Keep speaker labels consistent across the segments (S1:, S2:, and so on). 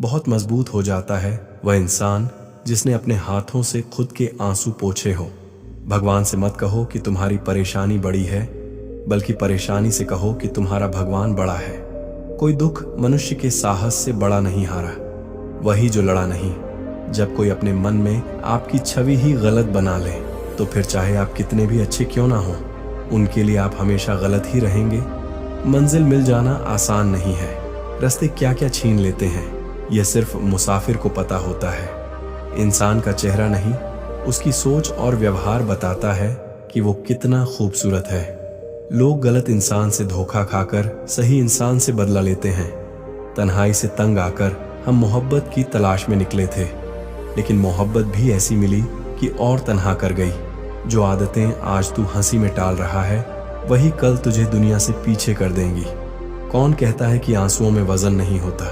S1: बहुत मजबूत हो जाता है वह इंसान जिसने अपने हाथों से खुद के आंसू पोंछे हो। भगवान से मत कहो कि तुम्हारी परेशानी बड़ी है, बल्कि परेशानी से कहो कि तुम्हारा भगवान बड़ा है। कोई दुख मनुष्य के साहस से बड़ा नहीं हारा, वही जो लड़ा नहीं। जब कोई अपने मन में आपकी छवि ही गलत बना ले, तो फिर चाहे आप कितने भी अच्छे क्यों ना हो, उनके लिए आप हमेशा गलत ही रहेंगे। मंजिल मिल जाना आसान नहीं है। रास्ते क्या क्या छीन लेते हैं, यह सिर्फ मुसाफिर को पता होता है। इंसान का चेहरा नहीं, उसकी सोच और व्यवहार बताता है कि वो कितना खूबसूरत है। लोग गलत इंसान से धोखा खाकर सही इंसान से बदला लेते हैं। तन्हाई से तंग आकर हम मोहब्बत की तलाश में निकले थे, लेकिन मोहब्बत भी ऐसी मिली कि और तन्हा कर गई। जो आदतें आज तू हंसी में टाल रहा है, वही कल तुझे दुनिया से पीछे कर देंगी। कौन कहता है कि आंसुओं में वजन नहीं होता?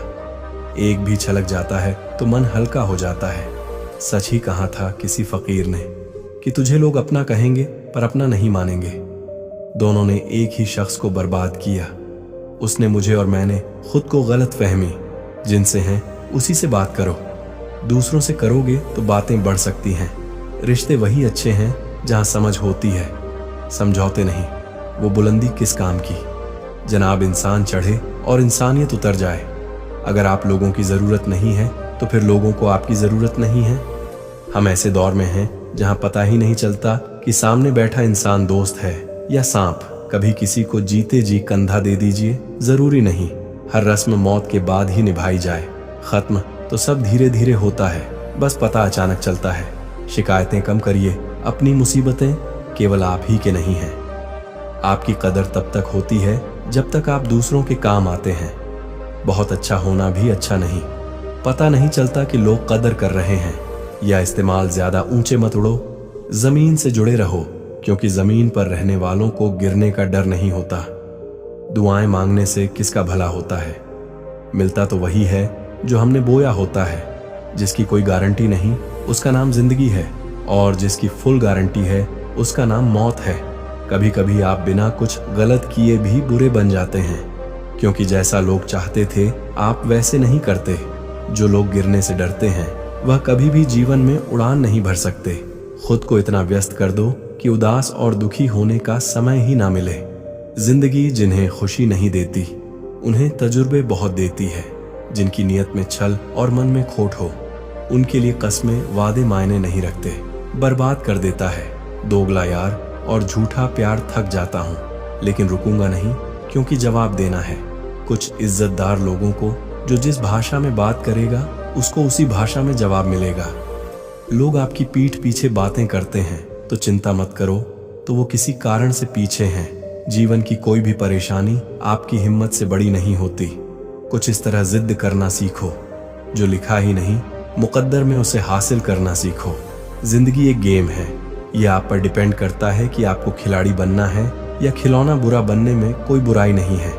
S1: एक भी छलक जाता है तो मन हल्का हो जाता है। सच ही कहा था किसी फकीर ने कि तुझे लोग अपना कहेंगे पर अपना नहीं मानेंगे। दोनों ने एक ही शख्स को बर्बाद किया। उसने मुझे और मैंने खुद को गलत फहमी। जिनसे हैं उसी से बात करो। दूसरों से करोगे तो बातें बढ़ सकती हैं। रिश्ते वही अच्छे हैं जहां समझ होती है, समझौते नहीं। वो बुलंदी किस काम की, जनाब इंसान चढ़े और इंसानियत उतर जाए। अगर आप लोगों की जरूरत नहीं है तो फिर लोगों को आपकी जरूरत नहीं है। हम ऐसे दौर में हैं जहां पता ही नहीं चलता कि सामने बैठा इंसान दोस्त है या सांप। कभी किसी को जीते जी कंधा दे दीजिए, जरूरी नहीं हर रस्म मौत के बाद ही निभाई जाए। खत्म तो सब धीरे धीरे होता है, बस पता अचानक चलता है। शिकायतें कम करिए, अपनी मुसीबतें केवल आप ही के नहीं हैं। आपकी कदर तब तक होती है जब तक आप दूसरों के काम आते हैं। बहुत अच्छा होना भी अच्छा नहीं। पता नहीं चलता कि लोग कदर कर रहे हैं या इस्तेमाल ज्यादा ऊंचे मत उड़ो। जमीन से जुड़े रहो, क्योंकि जमीन पर रहने वालों को गिरने का डर नहीं होता। दुआएं मांगने से किसका भला होता है? मिलता तो वही है जो हमने बोया होता है। जिसकी कोई गारंटी नहीं उसका नाम जिंदगी है, और जिसकी फुल गारंटी है उसका नाम मौत है। कभी कभी आप बिना कुछ गलत किए भी बुरे बन जाते हैं, क्योंकि जैसा लोग चाहते थे आप वैसे नहीं करते। जो लोग गिरने से डरते हैं वह कभी भी जीवन में उड़ान नहीं भर सकते। खुद को इतना व्यस्त कर दो कि उदास और दुखी होने का समय ही ना मिले। जिंदगी जिन्हें खुशी नहीं देती उन्हें तजुर्बे बहुत देती है। जिनकी नीयत में छल और मन में खोट हो, उनके लिए कस्में वादे मायने नहीं रखते। बर्बाद कर देता है दोगला यार और झूठा प्यार। थक जाता हूँ लेकिन रुकूंगा नहीं, क्योंकि जवाब देना है। कुछ इज्जतदार लोगों को जो जिस भाषा में बात करेगा उसको उसी भाषा में जवाब मिलेगा। लोग आपकी पीठ पीछे बातें करते हैं तो चिंता मत करो, तो वो किसी कारण से पीछे हैं। जीवन की कोई भी परेशानी आपकी हिम्मत से बड़ी नहीं होती। कुछ इस तरह जिद करना सीखो, जो लिखा ही नहीं मुकद्दर में उसे हासिल करना सीखो। जिंदगी एक गेम है, यह आप पर डिपेंड करता है कि आपको खिलाड़ी बनना है या खिलौना। बुरा बनने में कोई बुराई नहीं है।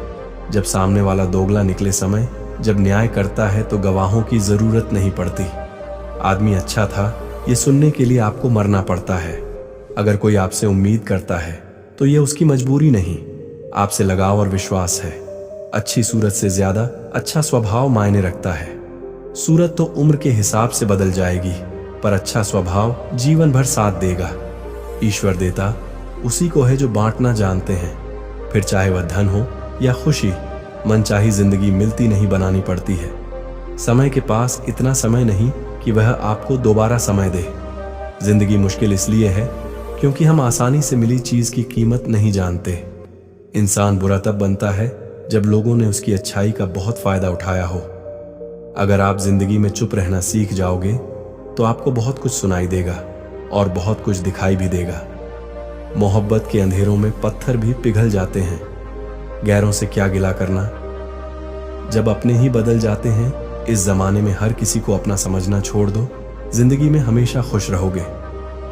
S1: जब सामने वाला दोगला निकले समय, जब न्याय करता है तो गवाहों की जरूरत नहीं पड़ती। आदमी अच्छा था ये सुनने के लिए आपको मरना पड़ता है। अगर कोई आपसे उम्मीद करता है तो ये उसकी मजबूरी नहीं, आपसे लगाव और विश्वास है। अच्छी सूरत से ज्यादा अच्छा स्वभाव मायने रखता है। सूरत तो उम्र के हिसाब से बदल जाएगी, पर अच्छा स्वभाव जीवन भर साथ देगा। ईश्वर देता उसी को है जो बांटना जानते हैं। फिर चाहे वह धन हो या खुशी, मनचाही जिंदगी मिलती नहीं, बनानी पड़ती है। समय के पास इतना समय नहीं कि वह आपको दोबारा समय दे। जिंदगी मुश्किल इसलिए है क्योंकि हम आसानी से मिली चीज की कीमत नहीं जानते। इंसान बुरा तब बनता है जब लोगों ने उसकी अच्छाई का बहुत फायदा उठाया हो। अगर आप जिंदगी में चुप रहना सीख जाओगे तो आपको बहुत कुछ सुनाई देगा और बहुत कुछ दिखाई भी देगा। मोहब्बत के अंधेरों में पत्थर भी पिघल जाते हैं। गैरों से क्या गिला करना, जब अपने ही बदल जाते हैं। इस जमाने में हर किसी को अपना समझना छोड़ दो, जिंदगी में हमेशा खुश रहोगे।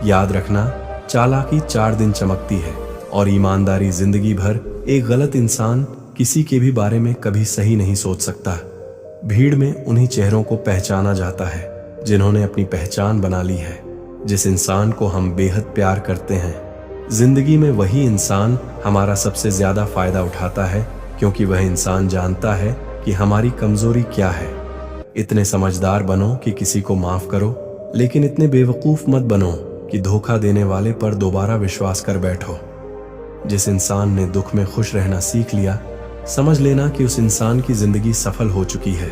S1: याद रखना, चालाकी 4 दिन चमकती है और ईमानदारी जिंदगी भर। एक गलत इंसान किसी के भी बारे में कभी सही नहीं सोच सकता। भीड़ में उन्हीं चेहरों को पहचाना जाता है जिन्होंने अपनी पहचान बना ली है। जिस इंसान को हम बेहद प्यार करते हैं, जिंदगी में वही इंसान हमारा सबसे ज्यादा फायदा उठाता है, क्योंकि वह इंसान जानता है कि हमारी कमजोरी क्या है। इतने समझदार बनो कि किसी को माफ करो, लेकिन इतने बेवकूफ मत बनो कि धोखा देने वाले पर दोबारा विश्वास कर बैठो। जिस इंसान ने दुख में खुश रहना सीख लिया, समझ लेना कि उस इंसान की जिंदगी सफल हो चुकी है।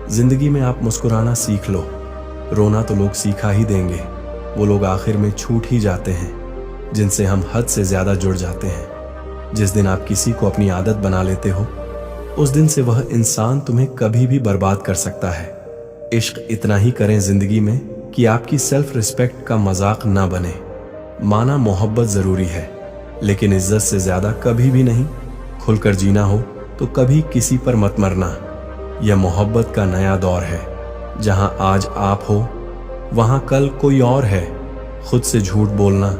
S1: जिंदगी में आप मुस्कुराना सीख लो। रोना तो लोग सीखा ही देंगे, वो लोग आखिर में छूट ही जाते हैं जिनसे हम हद से ज्यादा जुड़ जाते हैं। जिस दिन आप किसी को अपनी आदत बना लेते हो, उस दिन से वह इंसान तुम्हें कभी भी बर्बाद कर सकता है। इश्क इतना ही करें जिंदगी में कि आपकी सेल्फ रिस्पेक्ट का मजाक ना बने। माना मोहब्बत जरूरी है, लेकिन इज्जत से ज्यादा कभी भी नहीं। खुलकर जीना हो तो कभी किसी पर मत मरना। यह मोहब्बत का नया दौर है। जहां आज आप हो, वहां कल कोई और है। खुद से झूठ बोलना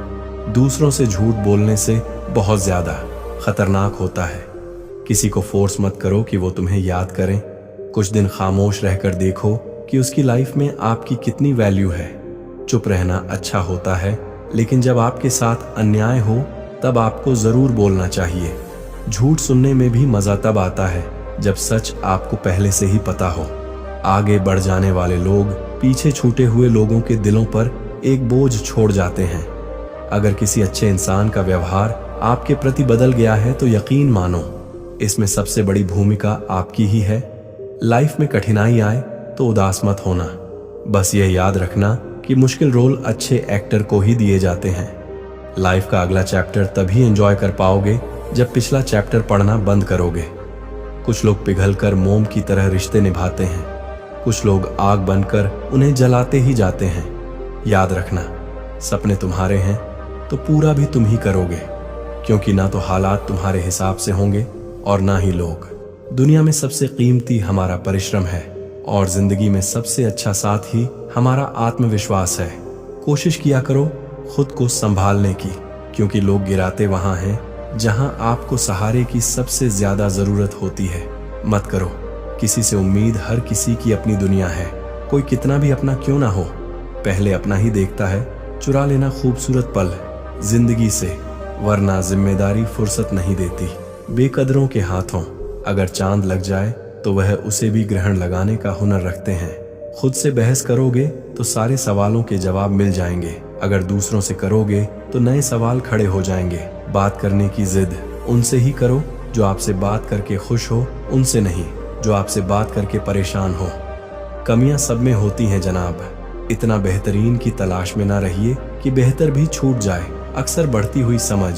S1: दूसरों से झूठ बोलने से बहुत ज्यादा खतरनाक होता है। किसी को फोर्स मत करो कि वो तुम्हें याद करें। कुछ दिन खामोश रहकर देखो कि उसकी लाइफ में आपकी कितनी वैल्यू है। चुप रहना अच्छा होता है, लेकिन जब आपके साथ अन्याय हो तब आपको जरूर बोलना चाहिए। झूठ सुनने में भी मजा तब आता है जब सच आपको पहले से ही पता हो। आगे बढ़ जाने वाले लोग पीछे छूटे हुए लोगों के दिलों पर एक बोझ छोड़ जाते हैं। अगर किसी अच्छे इंसान का व्यवहार आपके प्रति बदल गया है तो यकीन मानो, इसमें सबसे बड़ी भूमिका आपकी ही है। लाइफ में कठिनाई आए तो उदास मत होना। बस यह याद रखना कि मुश्किल रोल अच्छे एक्टर को ही दिए जाते हैं। लाइफ का अगला चैप्टर तभी एंजॉय कर पाओगे जब पिछला चैप्टर पढ़ना बंद करोगे। कुछ लोग पिघलकर मोम की तरह रिश्ते निभाते हैं, कुछ लोग आग बनकर उन्हें जलाते ही जाते हैं। याद रखना, सपने तुम्हारे हैं तो पूरा भी तुम ही करोगे, क्योंकि ना तो हालात तुम्हारे हिसाब से होंगे और ना ही लोग। दुनिया में सबसे कीमती हमारा परिश्रम है और जिंदगी में सबसे अच्छा साथ ही हमारा आत्मविश्वास है। कोशिश किया करो खुद को संभालने की, क्योंकि लोग गिराते वहां हैं जहां आपको सहारे की सबसे ज्यादा जरूरत होती है। मत करो किसी से उम्मीद, हर किसी की अपनी दुनिया है। कोई कितना भी अपना क्यों ना हो, पहले अपना ही देखता है। चुरा लेना खूबसूरत पल जिंदगी से, वरना जिम्मेदारी फुर्सत नहीं देती। बेकदरों के हाथों अगर चांद लग जाए तो वह उसे भी ग्रहण लगाने का हुनर रखते हैं। खुद से बहस करोगे तो सारे सवालों के जवाब मिल जाएंगे। अगर दूसरों से करोगे तो नए सवाल खड़े हो जाएंगे। बात करने की जिद उनसे ही करो जो आपसे बात करके खुश हो, उनसे नहीं जो आपसे बात करके परेशान हो। कमियां सब में होती हैं जनाब, इतना बेहतरीन की तलाश में ना रहिए कि बेहतर भी छूट जाए। अक्सर बढ़ती हुई समझ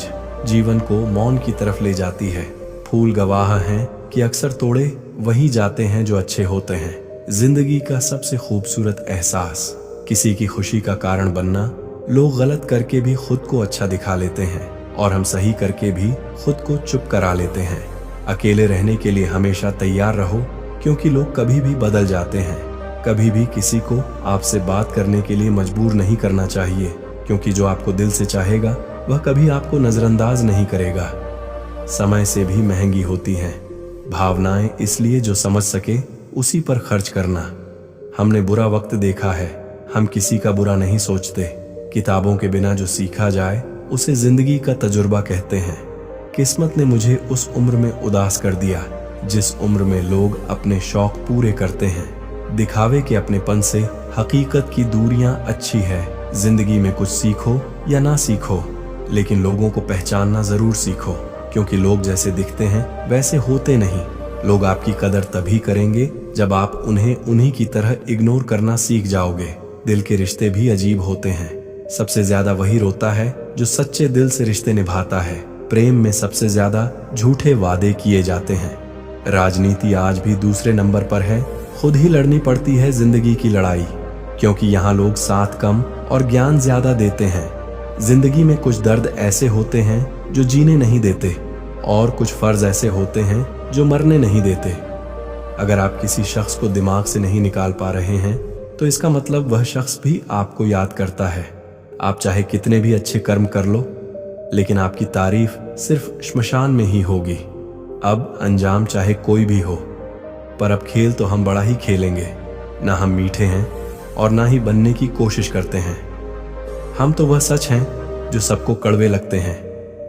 S1: जीवन को मौन की तरफ ले जाती है। फूल गवाह हैं कि अक्सर तोड़े वही जाते हैं जो अच्छे होते हैं। जिंदगी का सबसे खूबसूरत एहसास किसी की खुशी का कारण बनना। लोग गलत करके भी खुद को अच्छा दिखा लेते हैं और हम सही करके भी खुद को चुप करा लेते हैं। अकेले रहने के लिए हमेशा तैयार रहो, क्योंकि लोग कभी भी बदल जाते हैं। कभी भी किसी को आपसे बात करने के लिए मजबूर नहीं करना चाहिए, क्योंकि जो आपको दिल से चाहेगा वह कभी आपको नजरअंदाज नहीं करेगा। समय से भी महंगी होती हैं भावनाएं, इसलिए जो समझ सके उसी पर खर्च करना। हमने बुरा वक्त देखा है, हम किसी का बुरा नहीं सोचते। किताबों के बिना जो सीखा जाए उसे जिंदगी का तजुर्बा कहते हैं। किस्मत ने मुझे उस उम्र में उदास कर दिया जिस उम्र में लोग अपने शौक पूरे करते हैं। दिखावे के अपनेपन से हकीकत की दूरियां अच्छी है। जिंदगी में कुछ सीखो या ना सीखो, लेकिन लोगों को पहचानना जरूर सीखो, क्योंकि लोग जैसे दिखते हैं वैसे होते नहीं। लोग आपकी कदर तभी करेंगे जब आप उन्हें उन्हीं की तरह इग्नोर करना सीख जाओगे। दिल के रिश्ते भी अजीब होते हैं। सबसे ज्यादा वही रोता है जो सच्चे दिल से रिश्ते निभाता है। प्रेम में सबसे ज्यादा झूठे वादे किए जाते हैं। राजनीति आज भी दूसरे नंबर पर है। खुद ही लड़नी पड़ती है जिंदगी की लड़ाई, क्योंकि यहाँ लोग साथ कम और ज्ञान ज्यादा देते हैं। जिंदगी में कुछ दर्द ऐसे होते हैं जो जीने नहीं देते, और कुछ फर्ज ऐसे होते हैं जो मरने नहीं देते। अगर आप किसी शख्स को दिमाग से नहीं निकाल पा रहे हैं तो इसका मतलब वह शख्स भी आपको याद करता है। आप चाहे कितने भी अच्छे कर्म कर लो, लेकिन आपकी तारीफ सिर्फ श्मशान में ही होगी। अब अंजाम चाहे कोई भी हो, पर अब खेल तो हम बड़ा ही खेलेंगे। ना हम मीठे हैं और ना ही बनने की कोशिश करते हैं। हम तो वह सच हैं जो सबको कड़वे लगते हैं।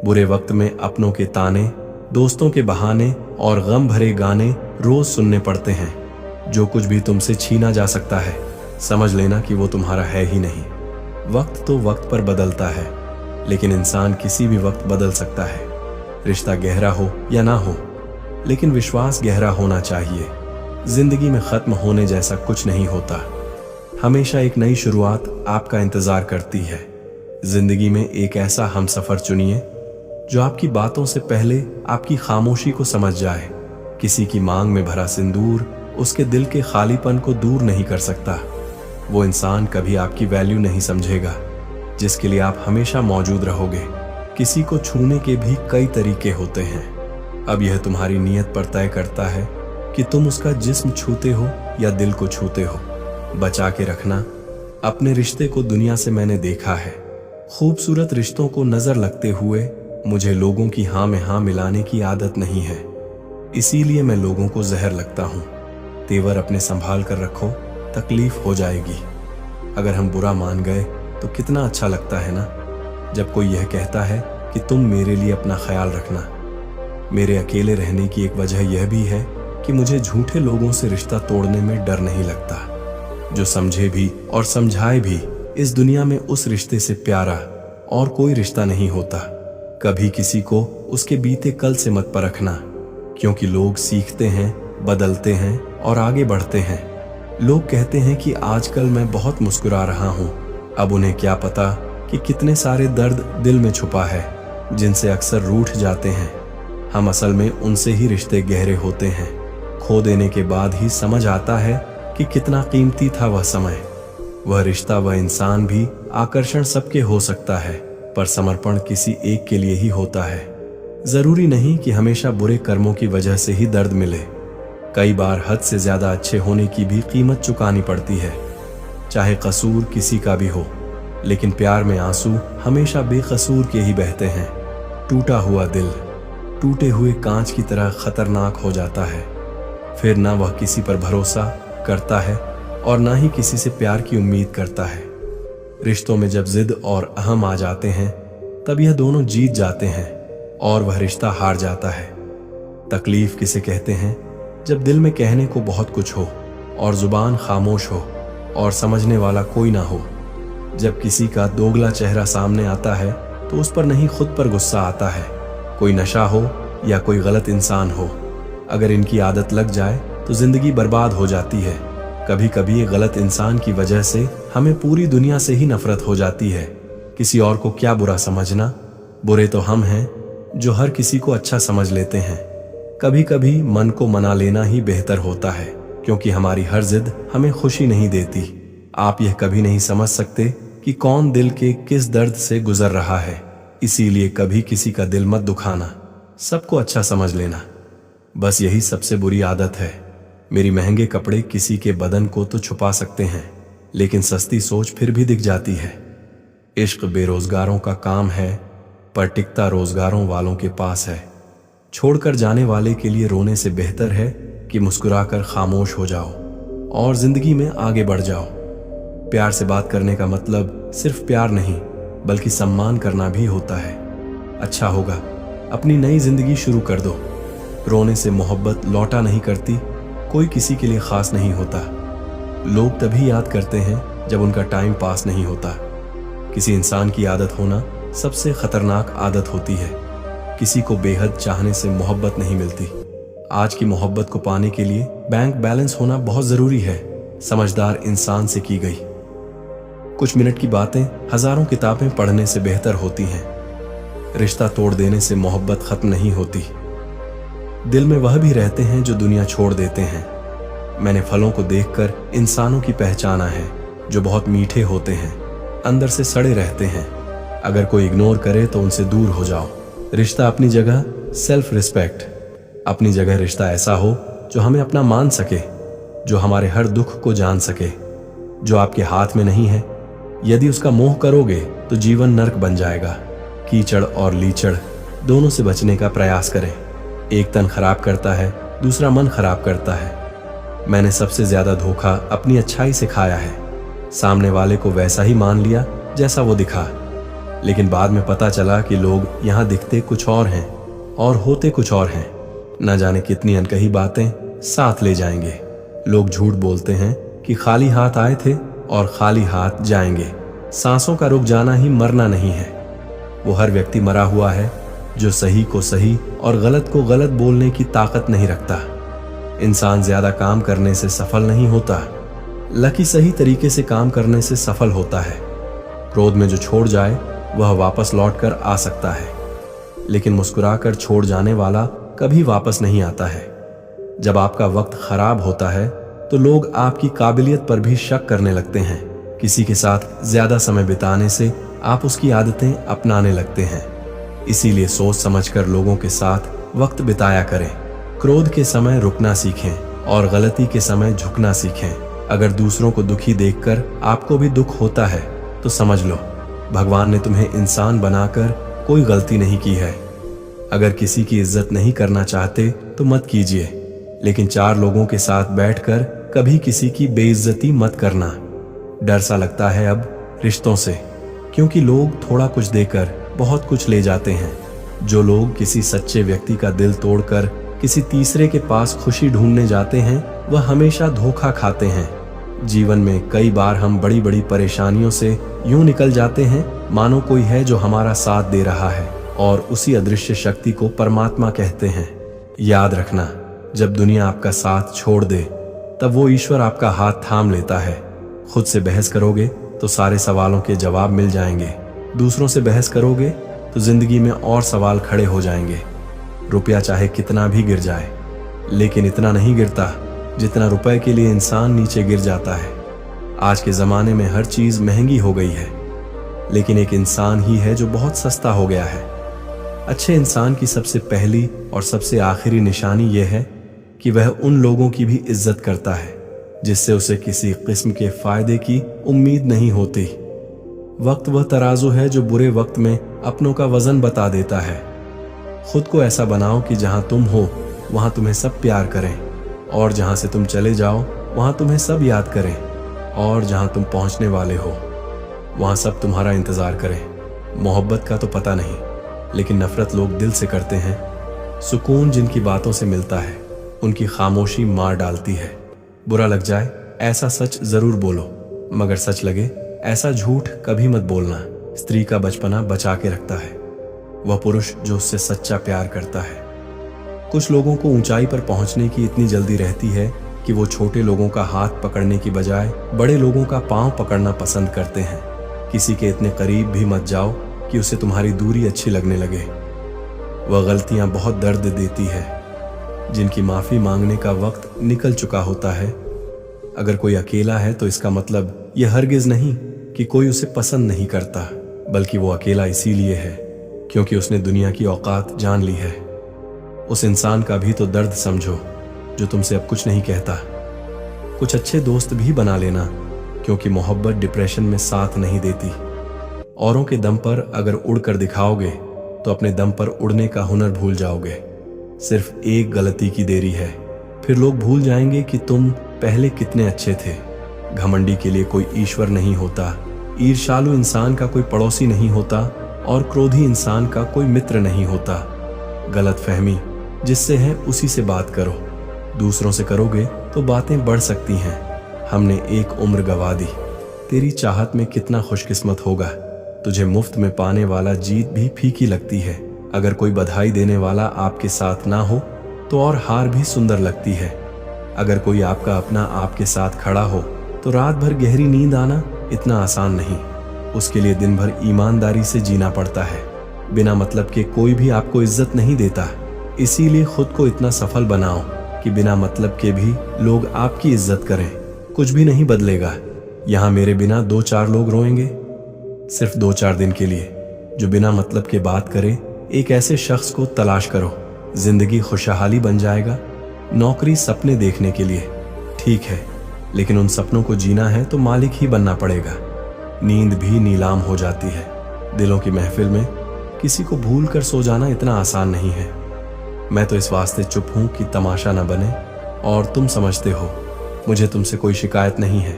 S1: बुरे वक्त में अपनों के ताने, दोस्तों के बहाने और गम भरे गाने रोज सुनने पड़ते हैं। जो कुछ भी तुमसे छीना जा सकता है समझ लेना कि वो तुम्हारा है ही नहीं। वक्त तो वक्त पर बदलता है, लेकिन इंसान किसी भी वक्त बदल सकता है। रिश्ता गहरा हो या ना हो, लेकिन विश्वास गहरा होना चाहिए। जिंदगी में खत्म होने जैसा कुछ नहीं होता। हमेशा एक नई शुरुआत आपका इंतजार करती है। जिंदगी में एक ऐसा हमसफर चुनिए जो आपकी बातों से पहले आपकी खामोशी को समझ जाए। किसी की मांग में भरा सिंदूर उसके दिल के खालीपन को दूर नहीं कर सकता। वो इंसान कभी आपकी वैल्यू नहीं समझेगा जिसके लिए आप हमेशा मौजूद रहोगे। किसी को छूने के भी कई तरीके होते हैं। अब यह तुम्हारी नीयत पर तय करता है कि तुम उसका जिस्म छूते हो या दिल को छूते हो। बचा के रखना अपने रिश्ते को। दुनिया से मैंने देखा है खूबसूरत रिश्तों को नजर लगते हुए मुझे लोगों की हाँ में हाँ मिलाने की आदत नहीं है, इसीलिए मैं लोगों को जहर लगता हूँ। तेवर अपने संभाल कर रखो, तकलीफ हो जाएगी। अगर हम बुरा मान गए तो कितना अच्छा लगता है ना, जब कोई यह कहता है कि तुम मेरे लिए अपना ख्याल रखना। मेरे अकेले रहने की एक वजह यह भी है कि मुझे झूठे लोगों से रिश्ता तोड़ने में डर नहीं लगता। जो समझे भी और समझाए भी, इस दुनिया में उस रिश्ते से प्यारा और कोई रिश्ता नहीं होता। कभी किसी को उसके बीते कल से मत परखना, क्योंकि लोग सीखते हैं, बदलते हैं और आगे बढ़ते हैं। लोग कहते हैं कि आजकल मैं बहुत मुस्कुरा रहा हूँ, अब उन्हें क्या पता कि कितने सारे दर्द दिल में छुपा है जिनसे अक्सर रूठ जाते हैं। हम असल में उनसे ही रिश्ते गहरे होते हैं। खो देने के बाद ही समझ आता है कि कितना कीमती था वह समय। वह रिश्ता, वह इंसान भी। आकर्षण सबके हो सकता है, पर समर्पण किसी एक के लिए ही होता है। जरूरी नहीं कि हमेशा बुरे कर्मों की वजह से ही दर्द मिले। कई बार हद से ज्यादा अच्छे होने की भी कीमत चुकानी पड़ती है। चाहे कसूर किसी का भी हो, लेकिन प्यार में आंसू हमेशा बेकसूर के ही बहते हैं। टूटा हुआ दिल टूटे हुए कांच की तरह खतरनाक हो जाता है। फिर ना वह किसी पर भरोसा करता है और ना ही किसी से प्यार की उम्मीद करता है। रिश्तों में जब जिद और अहम आ जाते हैं, तब यह दोनों जीत जाते हैं और वह रिश्ता हार जाता है। तकलीफ किसे कहते हैं? जब दिल में कहने को बहुत कुछ हो और जुबान खामोश हो और समझने वाला कोई ना हो। जब किसी का दोगला चेहरा सामने आता है तो उस पर नहीं, खुद पर गुस्सा आता है। कोई नशा हो या कोई गलत इंसान हो, अगर इनकी आदत लग जाए तो जिंदगी बर्बाद हो जाती है। कभी कभी एक गलत इंसान की वजह से हमें पूरी दुनिया से ही नफरत हो जाती है। किसी और को क्या बुरा समझना, बुरे तो हम हैं जो हर किसी को अच्छा समझ लेते हैं। कभी कभी मन को मना लेना ही बेहतर होता है, क्योंकि हमारी हर जिद हमें खुशी नहीं देती। आप यह कभी नहीं समझ सकते कि कौन दिल के किस दर्द से गुजर रहा है, इसीलिए कभी किसी का दिल मत दुखाना, सबको अच्छा समझ लेना। बस यही सबसे बुरी आदत है। मेरी महंगे कपड़े किसी के बदन को तो छुपा सकते हैं, लेकिन सस्ती सोच फिर भी दिख जाती है। इश्क बेरोजगारों का काम है, पर टिकता रोजगारों वालों के पास है। छोड़कर जाने वाले के लिए रोने से बेहतर है कि मुस्कुराकर खामोश हो जाओ और जिंदगी में आगे बढ़ जाओ। प्यार से बात करने का मतलब सिर्फ प्यार नहीं, बल्कि सम्मान करना भी होता है। अच्छा होगा अपनी नई जिंदगी शुरू कर दो। रोने से मोहब्बत लौटा नहीं करती, कोई किसी के लिए खास नहीं होता। लोग तभी याद करते हैं जब उनका टाइम पास नहीं होता। किसी इंसान की आदत होना सबसे खतरनाक आदत होती है। किसी को बेहद चाहने से मोहब्बत नहीं मिलती। आज की मोहब्बत को पाने के लिए बैंक बैलेंस होना बहुत जरूरी है, समझदार इंसान से की गई। कुछ मिनट की बातें हजारों किताबें पढ़ने से बेहतर होती हैं। रिश्ता तोड़ देने से मोहब्बत खत्म नहीं होती। दिल में वह भी रहते हैं जो दुनिया छोड़ देते हैं। मैंने फलों को देखकर इंसानों की पहचाना है जो बहुत मीठे होते हैं, अंदर से सड़े रहते हैं। अगर कोई इग्नोर करे तो उनसे दूर हो जाओ। रिश्ता अपनी जगह, सेल्फ रिस्पेक्ट अपनी जगह। रिश्ता ऐसा हो जो हमें अपना मान सके, जो हमारे हर दुख को जान सके, जो आपके हाथ में नहीं है। यदि उसका मोह करोगे तो जीवन नर्क बन जाएगा। कीचड़ और लीचड़ दोनों से बचने का प्रयास करें। एक तन खराब करता है, दूसरा मन खराब करता है। मैंने सबसे ज्यादा धोखा अपनी अच्छाई से खाया है। सामने वाले को वैसा ही मान लिया जैसा वो दिखा, लेकिन बाद में पता चला कि लोग यहाँ दिखते कुछ और हैं और होते कुछ और हैं। न जाने कितनी अनकही बातें साथ ले जाएंगे। लोग झूठ बोलते हैं कि खाली हाथ आए थे और खाली हाथ जाएंगे। सांसों का रुक जाना ही मरना नहीं है। वो हर व्यक्ति मरा हुआ है जो सही को सही और गलत को गलत बोलने की ताकत नहीं रखता। इंसान ज्यादा काम करने से सफल नहीं होता, लकी सही तरीके से काम करने से सफल होता है। क्रोध में जो छोड़ जाए वह वापस लौट कर आ सकता है, लेकिन मुस्कुराकर छोड़ जाने वाला कभी वापस नहीं आता है। जब आपका वक्त खराब होता है तो लोग आपकी काबिलियत पर भी शक करने लगते हैं। किसी के साथ ज्यादा समय बिताने से आप उसकी आदतें अपनाने लगते हैं। इसीलिए सोच समझकर लोगों के साथ वक्त बिताया करें। क्रोध के समय रुकना सीखें और गलती के समय झुकना सीखें। अगर दूसरों को दुखी देखकर आपको भी दुख होता है तो समझ लो भगवान ने तुम्हें इंसान बनाकर कोई गलती नहीं की है। अगर किसी की इज्जत नहीं करना चाहते तो मत कीजिए, लेकिन चार लोगों के साथ बैठकर कभी किसी की बेइज्जती मत करना। डर सा लगता है अब रिश्तों से, क्योंकि लोग थोड़ा कुछ देकर बहुत कुछ ले जाते हैं। जो लोग किसी सच्चे व्यक्ति का दिल तोड़कर किसी तीसरे के पास खुशी ढूंढने जाते हैं वह हमेशा धोखा खाते हैं। जीवन में कई बार हम बड़ी बड़ी परेशानियों से यूं निकल जाते हैं मानो कोई है जो हमारा साथ दे रहा है, और उसी अदृश्य शक्ति को परमात्मा कहते हैं। याद रखना, जब दुनिया आपका साथ छोड़ दे तब वो ईश्वर आपका हाथ थाम लेता है। खुद से बहस करोगे तो सारे सवालों के जवाब मिल जाएंगे। दूसरों से बहस करोगे तो जिंदगी में और सवाल खड़े हो जाएंगे। रुपया चाहे कितना भी गिर जाए, लेकिन इतना नहीं गिरता जितना रुपए के लिए इंसान नीचे गिर जाता है। आज के जमाने में हर चीज महंगी हो गई है, लेकिन एक इंसान ही है जो बहुत सस्ता हो गया है। अच्छे इंसान की सबसे पहली और सबसे आखिरी निशानी यह है कि वह उन लोगों की भी इज्जत करता है जिससे उसे किसी किस्म के फायदे की उम्मीद नहीं होती। वक्त वह तराजू है जो बुरे वक्त में अपनों का वजन बता देता है। खुद को ऐसा बनाओ कि जहां तुम हो वहां तुम्हें सब प्यार करें, और जहां से तुम चले जाओ वहां तुम्हें सब याद करें, और जहां तुम पहुंचने वाले हो वहां सब तुम्हारा इंतजार करें। मोहब्बत का तो पता नहीं, लेकिन नफरत लोग दिल से करते हैं। सुकून जिनकी बातों से मिलता है उनकी खामोशी मार डालती है। बुरा लग जाए ऐसा सच जरूर बोलो, मगर सच लगे ऐसा झूठ कभी मत बोलना। स्त्री का बचपना बचा के रखता है वह पुरुष जो उससे सच्चा प्यार करता है। कुछ लोगों को ऊंचाई पर पहुंचने की इतनी जल्दी रहती है कि वो छोटे लोगों का हाथ पकड़ने की बजाय बड़े लोगों का पांव पकड़ना पसंद करते हैं। किसी के इतने करीब भी मत जाओ कि उसे तुम्हारी दूरी अच्छी लगने लगे। वह गलतियां बहुत दर्द देती है जिनकी माफी मांगने का वक्त निकल चुका होता है। अगर कोई अकेला है तो इसका मतलब यह हरगिज नहीं कि कोई उसे पसंद नहीं करता, बल्कि वो अकेला इसीलिए है क्योंकि उसने दुनिया की औकात जान ली है। उस इंसान का भी तो दर्द समझो जो तुमसे अब कुछ नहीं कहता। कुछ अच्छे दोस्त भी बना लेना, क्योंकि मोहब्बत डिप्रेशन में साथ नहीं देती। औरों के दम पर अगर उड़कर दिखाओगे तो अपने दम पर उड़ने का हुनर भूल जाओगे। सिर्फ एक गलती की देरी है, फिर लोग भूल जाएंगे कि तुम पहले कितने अच्छे थे। घमंडी के लिए कोई ईश्वर नहीं होता, ईर्ष्यालु इंसान का कोई पड़ोसी नहीं होता, और क्रोधी इंसान का कोई मित्र नहीं होता। गलतफहमी जिससे है उसी से बात करो। दूसरों से करोगे तो बातें बढ़ सकती हैं। हमने एक उम्र गंवा दी, तेरी चाहत में कितना खुशकिस्मत होगा। तुझे मुफ्त में पाने वाला जीत भी फीकी लगती है। अगर कोई बधाई देने वाला आपके साथ ना हो तो और हार भी सुंदर लगती है। अगर कोई आपका अपना आपके साथ खड़ा हो तो रात भर गहरी नींद आना इतना आसान नहीं। उसके लिए दिन भर ईमानदारी से जीना पड़ता है। बिना मतलब के कोई भी आपको इज्जत नहीं देता। इसीलिए खुद को इतना सफल बनाओ कि बिना मतलब के भी लोग आपकी इज्जत करें। कुछ भी नहीं बदलेगा। यहाँ मेरे बिना 2-4 लोग रोएंगे, सिर्फ 2-4 दिन के लिए। जो बिना मतलब के बात करे, एक ऐसे शख्स को तलाश करो। जिंदगी खुशहाली बन जाएगा। नौकरी सपने देखने के लिए ठीक है, लेकिन उन सपनों को जीना है तो मालिक ही बनना पड़ेगा। नींद भी नीलाम हो जाती है। दिलों की महफिल में किसी को भूल कर सो जाना इतना आसान नहीं है। मैं तो इस वास्ते चुप हूं कि तमाशा न बने, और तुम समझते हो मुझे तुमसे कोई शिकायत नहीं है।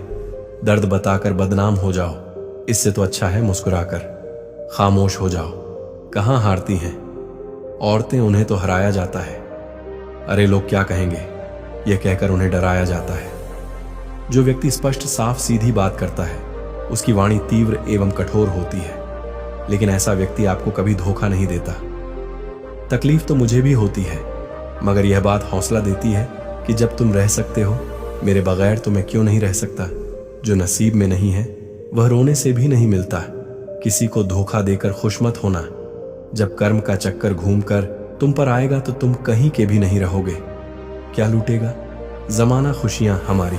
S1: दर्द बताकर बदनाम हो जाओ, इससे तो अच्छा है मुस्कुराकर खामोश हो जाओ। कहाँ हारती हैं औरतें, उन्हें तो हराया जाता है। अरे लोग क्या कहेंगे, यह कहकर उन्हें डराया जाता है। जो व्यक्ति स्पष्ट साफ सीधी बात करता है उसकी वाणी तीव्र एवं कठोर होती है, लेकिन ऐसा व्यक्ति आपको कभी धोखा नहीं देता। तकलीफ तो मुझे भी होती है, मगर यह बात हौसला देती है कि जब तुम रह सकते हो मेरे बगैर तो मैं क्यों नहीं रह सकता। जो नसीब में नहीं है वह रोने से भी नहीं मिलता। किसी को धोखा देकर खुश मत होना। जब कर्म का चक्कर घूमकर तुम पर आएगा तो तुम कहीं के भी नहीं रहोगे। क्या लूटेगा जमाना खुशियां हमारी,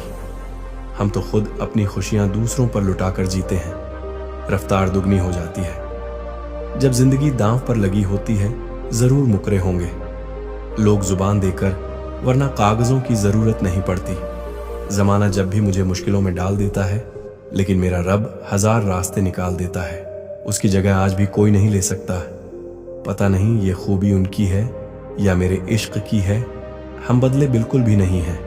S1: हम तो खुद अपनी खुशियां दूसरों पर लुटाकर जीते हैं। रफ्तार दुगनी हो जाती है। जब जिंदगी दांव पर लगी होती है जरूर मुकरे होंगे लोग जुबान देकर, वरना कागजों की जरूरत नहीं पड़ती। जमाना जब भी मुझे मुश्किलों में डाल देता है, लेकिन मेरा रब हजार रास्ते निकाल देता है। उसकी जगह आज भी कोई नहीं ले सकता। पता नहीं ये खूबी उनकी है या मेरे इश्क की है। हम बदले बिल्कुल भी नहीं हैं,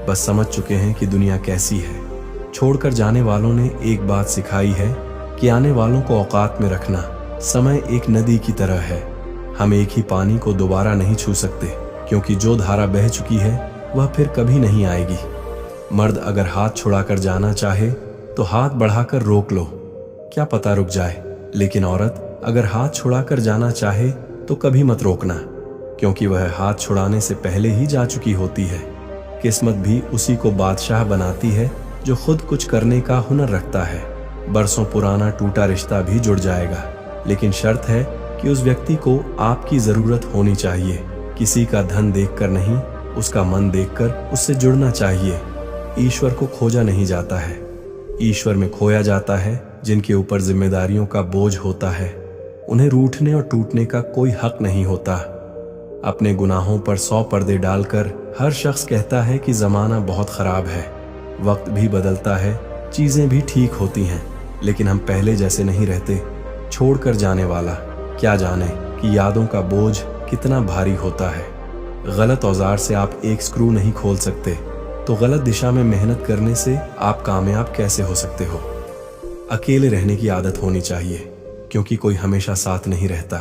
S1: बस समझ चुके हैं कि दुनिया कैसी है। छोड़कर जाने वालों ने एक बात सिखाई है कि आने वालों को औकात में रखना। समय एक नदी की तरह है, हम एक ही पानी को दोबारा नहीं छू सकते, क्योंकि जो धारा बह चुकी है वह फिर कभी नहीं आएगी। मर्द अगर हाथ छुड़ाकर जाना चाहे तो हाथ बढ़ाकर रोक लो, क्या पता रुक जाए। लेकिन औरत अगर हाथ छुड़ाकर जाना चाहे तो कभी मत रोकना, क्योंकि वह हाथ छुड़ाने से पहले ही जा चुकी होती है। किस्मत भी उसी को बादशाह बनाती है जो खुद कुछ करने का हुनर रखता है। बरसों पुराना टूटा रिश्ता भी जुड़ जाएगा, लेकिन शर्त है कि उस व्यक्ति को आपकी जरूरत होनी चाहिए। किसी का धन देखकर नहीं, उसका मन देखकर उससे जुड़ना चाहिए। ईश्वर को खोजा नहीं जाता है, ईश्वर में खोया जाता है। जिनके ऊपर जिम्मेदारियों का बोझ होता है उन्हें रूठने और टूटने का कोई हक नहीं होता। अपने गुनाहों पर 100 पर्दे डालकर हर शख्स कहता है कि जमाना बहुत खराब है। वक्त भी बदलता है, चीजें भी ठीक होती हैं, लेकिन हम पहले जैसे नहीं रहते। छोड़कर जाने वाला क्या जाने कि यादों का बोझ कितना भारी होता है। गलत औजार से आप एक स्क्रू नहीं खोल सकते, तो गलत दिशा में मेहनत करने से आप कामयाब कैसे हो सकते हो। अकेले रहने की आदत होनी चाहिए, क्योंकि कोई हमेशा साथ नहीं रहता।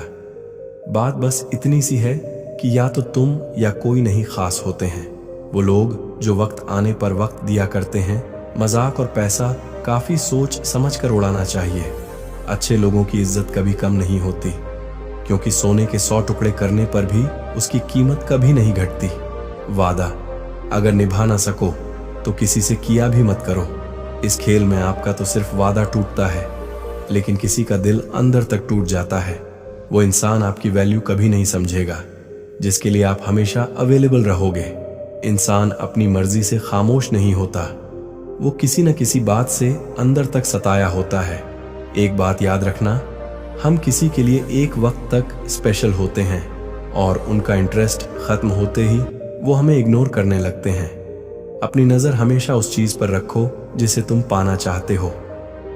S1: बात बस इतनी सी है कि या तो तुम या कोई नहीं खास होते हैं। वो लोग जो वक्त आने पर वक्त दिया करते हैं। मजाक और पैसा काफी सोच समझ कर उड़ाना चाहिए। अच्छे लोगों की इज्जत कभी कम नहीं होती, क्योंकि सोने के 100 टुकड़े करने पर भी उसकी कीमत कभी नहीं घटती। वादा अगर निभा ना सको तो किसी से किया भी मत करो। इस खेल में आपका तो सिर्फ वादा टूटता है, लेकिन किसी का दिल अंदर तक टूट जाता है। वो इंसान आपकी वैल्यू कभी नहीं समझेगा जिसके लिए आप हमेशा अवेलेबल रहोगे। इंसान अपनी मर्जी से खामोश नहीं होता, वो किसी न किसी बात से अंदर तक सताया होता है। एक बात याद रखना, हम किसी के लिए एक वक्त तक स्पेशल होते हैं और उनका इंटरेस्ट खत्म होते ही वो हमें इग्नोर करने लगते हैं। अपनी नजर हमेशा उस चीज पर रखो जिसे तुम पाना चाहते हो,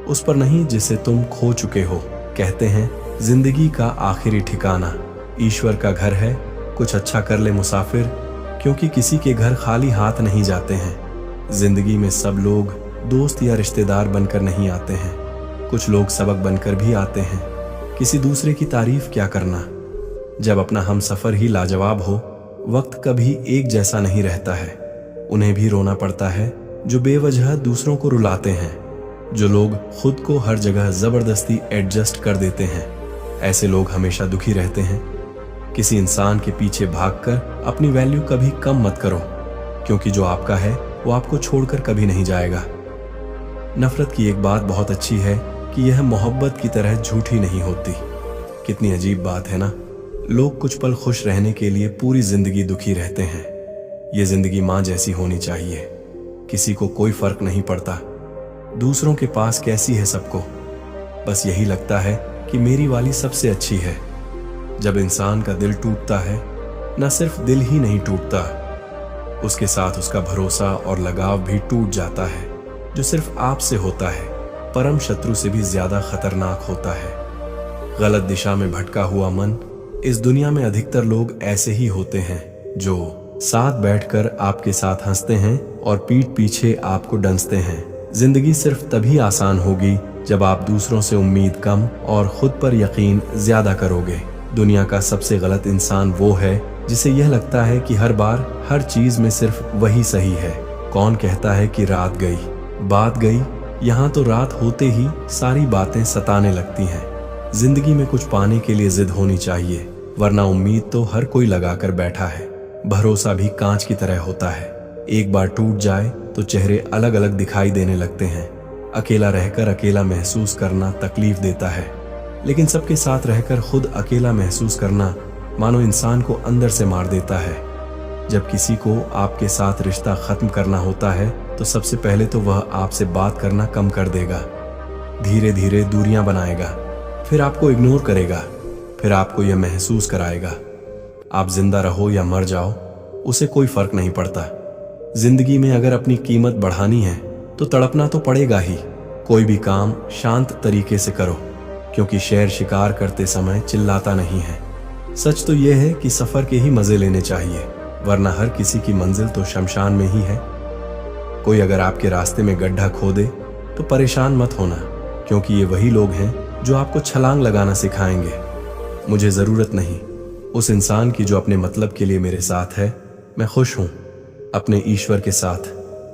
S1: उस पर नहीं जिसे तुम खो चुके हो। कहते हैं जिंदगी का आखिरी ठिकाना ईश्वर का घर है। कुछ अच्छा कर ले मुसाफिर, क्योंकि किसी के घर खाली हाथ नहीं जाते हैं। जिंदगी में सब लोग दोस्त या रिश्तेदार बनकर नहीं आते हैं, कुछ लोग सबक बनकर भी आते हैं। किसी दूसरे की तारीफ क्या करना, जब अपना हम सफर ही लाजवाब हो। वक्त कभी एक जैसा नहीं रहता है, उन्हें भी रोना पड़ता है जो बेवजह दूसरों को रुलाते हैं। जो लोग खुद को हर जगह जबरदस्ती एडजस्ट कर देते हैं, ऐसे लोग हमेशा दुखी रहते हैं। किसी इंसान के पीछे भागकर अपनी वैल्यू कभी कम मत करो, क्योंकि जो आपका है वो आपको छोड़कर कभी नहीं जाएगा। नफरत की एक बात बहुत अच्छी है कि यह मोहब्बत की तरह झूठी नहीं होती। कितनी अजीब बात है ना, लोग कुछ पल खुश रहने के लिए पूरी जिंदगी दुखी रहते हैं। ये जिंदगी माँ जैसी होनी चाहिए, किसी को कोई फर्क नहीं पड़ता दूसरों के पास कैसी है सबको, बस यही लगता है कि मेरी वाली सबसे अच्छी है। जब इंसान का दिल टूटता है, न सिर्फ दिल ही नहीं टूटता, उसके साथ उसका भरोसा और लगाव भी टूट जाता है, जो सिर्फ आपसे होता है। परम शत्रु से भी ज्यादा खतरनाक होता है। गलत दिशा में भटका हुआ मन, इस दुनिया में अधिकतर लोग ऐसे ही होते हैं जो साथ बैठकर आपके साथ हंसते हैं और पीठ पीछे आपको डंसते हैं। जिंदगी सिर्फ तभी आसान होगी जब आप दूसरों से उम्मीद कम और खुद पर यकीन ज्यादा करोगे। दुनिया का सबसे गलत इंसान वो है जिसे यह लगता है कि हर बार हर चीज में सिर्फ वही सही है। कौन कहता है कि रात गई, बात गई? यहाँ तो रात होते ही सारी बातें सताने लगती हैं। जिंदगी में कुछ पाने के लिए जिद होनी चाहिए, वरना उम्मीद तो हर कोई लगाकर बैठा है। भरोसा भी कांच की तरह होता है, एक बार टूट जाए तो चेहरे अलग अलग दिखाई देने लगते हैं। अकेला रहकर अकेला महसूस करना तकलीफ देता है, लेकिन सबके साथ रहकर खुद अकेला महसूस करना मानो इंसान को अंदर से मार देता है। जब किसी को आपके साथ रिश्ता खत्म करना होता है तो सबसे पहले तो वह आपसे बात करना कम कर देगा, धीरे धीरे दूरियां बनाएगा, फिर आपको इग्नोर करेगा, फिर आपको यह महसूस कराएगा आप जिंदा रहो या मर जाओ, उसे कोई फर्क नहीं पड़ता। जिंदगी में अगर अपनी कीमत बढ़ानी है तो तड़पना तो पड़ेगा ही। कोई भी काम शांत तरीके से करो, क्योंकि शेर शिकार करते समय चिल्लाता नहीं है। सच तो यह है कि सफर के ही मजे लेने चाहिए, वरना हर किसी की मंजिल तो शमशान में ही है। कोई अगर आपके रास्ते में गड्ढा खोदे तो परेशान मत होना, क्योंकि ये वही लोग हैं जो आपको छलांग लगाना सिखाएंगे। मुझे जरूरत नहीं उस इंसान की जो अपने मतलब के लिए मेरे साथ है। मैं खुश हूं अपने ईश्वर के साथ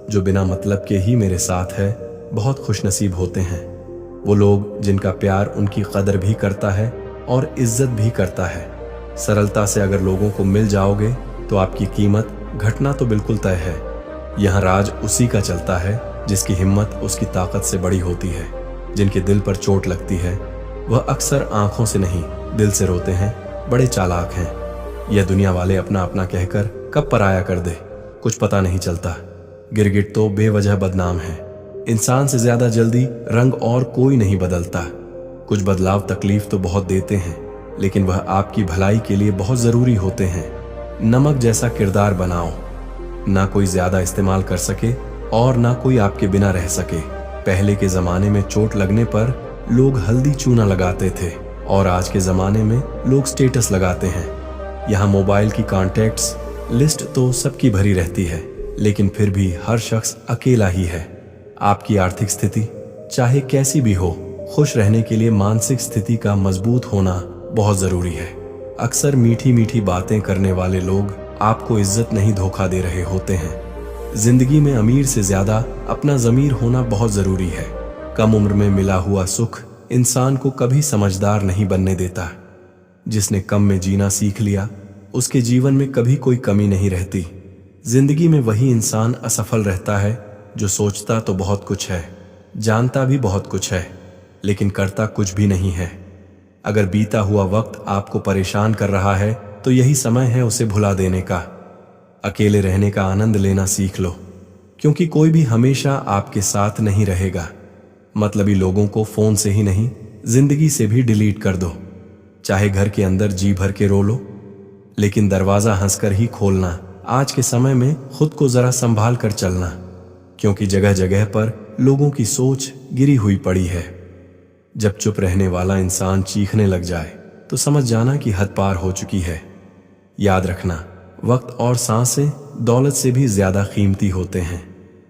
S1: जो बिना मतलब के ही मेरे साथ है। बहुत खुशनसीब होते हैं वो लोग जिनका प्यार उनकी कदर भी करता है और इज्जत भी करता है। सरलता से अगर लोगों को मिल जाओगे तो आपकी कीमत घटना तो बिल्कुल तय है। यहाँ राज उसी का चलता है जिसकी हिम्मत उसकी ताकत से बड़ी होती है। जिनके दिल पर चोट लगती है वह अक्सर आंखों से नहीं दिल से रोते हैं। बड़े चालाक हैं यह दुनिया वाले अपना अपना कहकर कब पराया कर दे कुछ पता नहीं चलता। गिरगिट तो बेवजह बदनाम है। इंसान से ज्यादा जल्दी रंग और कोई नहीं बदलता। कुछ बदलाव तकलीफ तो बहुत देते हैं, लेकिन वह आपकी भलाई के लिए बहुत जरूरी होते हैं। नमक जैसा किरदार बनाओ, ना कोई ज्यादा इस्तेमाल कर सके और ना कोई आपके बिना रह सके। पहले के जमाने में चोट लगने पर लोग हल्दी चूना लगाते थे और आज के जमाने में लोग स्टेटस लगाते हैं। यहाँ मोबाइल की कॉन्टैक्ट्स लिस्ट तो सबकी भरी रहती है, लेकिन फिर भी हर शख्स अकेला ही है। आपकी आर्थिक स्थिति चाहे कैसी भी हो, खुश रहने के लिए मानसिक स्थिति का मजबूत होना बहुत जरूरी है। अक्सर मीठी मीठी बातें करने वाले लोग आपको इज्जत नहीं धोखा दे रहे होते हैं। जिंदगी में अमीर से ज्यादा अपना ज़मीर होना बहुत जरूरी है। कम उम्र में मिला हुआ सुख इंसान को कभी समझदार नहीं बनने देता। जिसने कम में जीना सीख लिया उसके जीवन में कभी कोई कमी नहीं रहती। जिंदगी में वही इंसान असफल रहता है जो सोचता तो बहुत कुछ है, जानता भी बहुत कुछ है, लेकिन करता कुछ भी नहीं है। अगर बीता हुआ वक्त आपको परेशान कर रहा है तो यही समय है उसे भुला देने का। अकेले रहने का आनंद लेना सीख लो, क्योंकि कोई भी हमेशा आपके साथ नहीं रहेगा। मतलबी लोगों को फोन से ही नहीं जिंदगी से भी डिलीट कर दो। चाहे घर के अंदर जी भर के रो लो, लेकिन दरवाजा हंसकर ही खोलना। आज के समय में खुद को जरा संभाल कर चलना, क्योंकि जगह जगह पर लोगों की सोच गिरी हुई पड़ी है। जब चुप रहने वाला इंसान चीखने लग जाए तो समझ जाना कि हद पार हो चुकी है। याद रखना, वक्त और सांसें दौलत से भी ज्यादा कीमती होते हैं।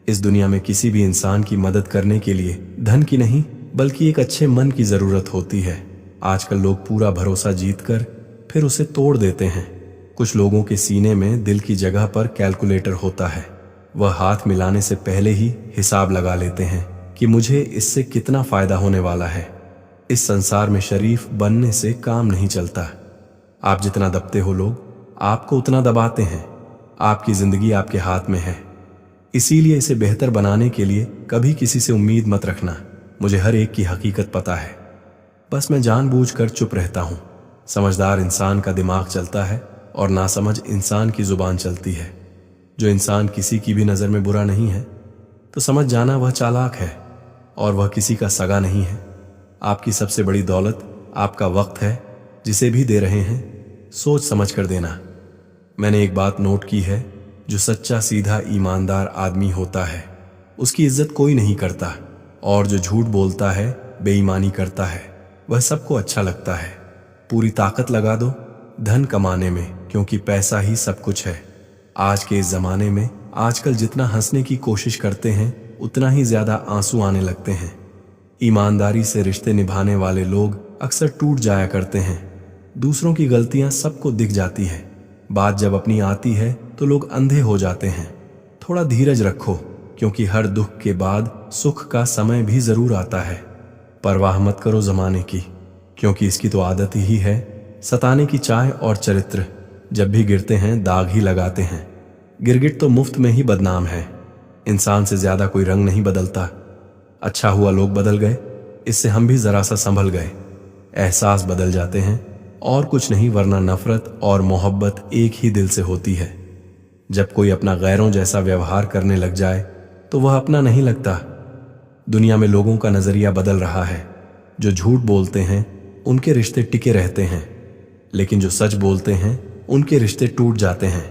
S1: इस दुनिया में किसी भी इंसान की मदद करने के लिए धन की नहीं बल्कि एक अच्छे मन की जरूरत होती है। आजकल लोग पूरा भरोसा जीतकर फिर उसे तोड़ देते हैं। कुछ लोगों के सीने में दिल की जगह पर कैलकुलेटर होता है। वह हाथ मिलाने से पहले ही हिसाब लगा लेते हैं कि मुझे इससे कितना फायदा होने वाला है। इस संसार में शरीफ बनने से काम नहीं चलता। आप जितना दबते हो लोग आपको उतना दबाते हैं। आपकी जिंदगी आपके हाथ में है, इसीलिए इसे बेहतर बनाने के लिए कभी किसी से उम्मीद मत रखना। मुझे हर एक की हकीकत पता है, बस मैं जानबूझकर चुप रहता हूँ। समझदार इंसान का दिमाग चलता है और नासमझ इंसान की जुबान चलती है। जो इंसान किसी की भी नज़र में बुरा नहीं है तो समझ जाना वह चालाक है और वह किसी का सगा नहीं है। आपकी सबसे बड़ी दौलत आपका वक्त है, जिसे भी दे रहे हैं सोच समझ कर देना। मैंने एक बात नोट की है, जो सच्चा सीधा ईमानदार आदमी होता है उसकी इज्जत कोई नहीं करता, और जो झूठ बोलता है बेईमानी करता है वह सबको अच्छा लगता है। पूरी ताकत लगा दो धन कमाने में, क्योंकि पैसा ही सब कुछ है। आज के इस जमाने में आजकल जितना हंसने की कोशिश करते हैं उतना ही ज्यादा आंसू आने लगते हैं। ईमानदारी से रिश्ते निभाने वाले लोग अक्सर टूट जाया करते हैं। दूसरों की गलतियां सबको दिख जाती है, बात जब अपनी आती है तो लोग अंधे हो जाते हैं। थोड़ा धीरज रखो, क्योंकि हर दुख के बाद सुख का समय भी जरूर आता है। परवाह मत करो जमाने की, क्योंकि इसकी तो आदत ही है सताने की। चाय और चरित्र जब भी गिरते हैं दाग ही लगाते हैं। गिरगिट तो मुफ्त में ही बदनाम है। इंसान से ज्यादा कोई रंग नहीं बदलता। अच्छा हुआ लोग बदल गए, इससे हम भी जरा सा संभल गए। एहसास बदल जाते हैं और कुछ नहीं, वरना नफरत और मोहब्बत एक ही दिल से होती है। जब कोई अपना गैरों जैसा व्यवहार करने लग जाए तो वह अपना नहीं लगता। दुनिया में लोगों का नजरिया बदल रहा है। जो झूठ बोलते हैं उनके रिश्ते टिके रहते हैं, लेकिन जो सच बोलते हैं उनके रिश्ते टूट जाते हैं।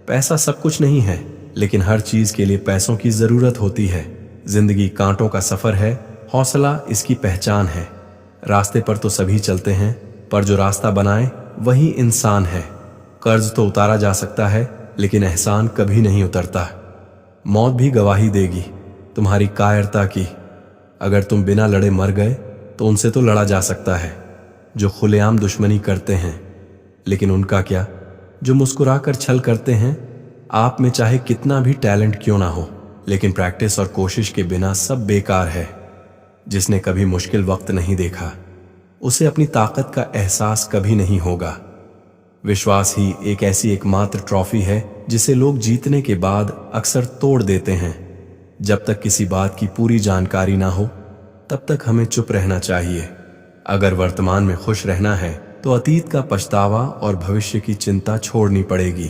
S1: पैसा सब कुछ नहीं है, लेकिन हर चीज के लिए पैसों की जरूरत होती है। जिंदगी कांटों का सफर है, हौसला इसकी पहचान है। रास्ते पर तो सभी चलते हैं, पर जो रास्ता बनाए वही इंसान है। कर्ज तो उतारा जा सकता है, लेकिन एहसान कभी नहीं उतरता। मौत भी गवाही देगी तुम्हारी कायरता की। अगर तुम बिना लड़े मर गए तो उनसे तो लड़ा जा सकता है जो खुलेआम दुश्मनी करते हैं, लेकिन उनका क्या जो मुस्कुराकर छल करते हैं। आप में चाहे कितना भी टैलेंट क्यों ना हो, लेकिन प्रैक्टिस और कोशिश के बिना सब बेकार है। जिसने कभी मुश्किल वक्त नहीं देखा उसे अपनी ताकत का एहसास कभी नहीं होगा। विश्वास ही एक ऐसी एकमात्र ट्रॉफी है जिसे लोग जीतने के बाद अक्सर तोड़ देते हैं। जब तक किसी बात की पूरी जानकारी ना हो तब तक हमें चुप रहना चाहिए। अगर वर्तमान में खुश रहना है तो अतीत का पछतावा और भविष्य की चिंता छोड़नी पड़ेगी।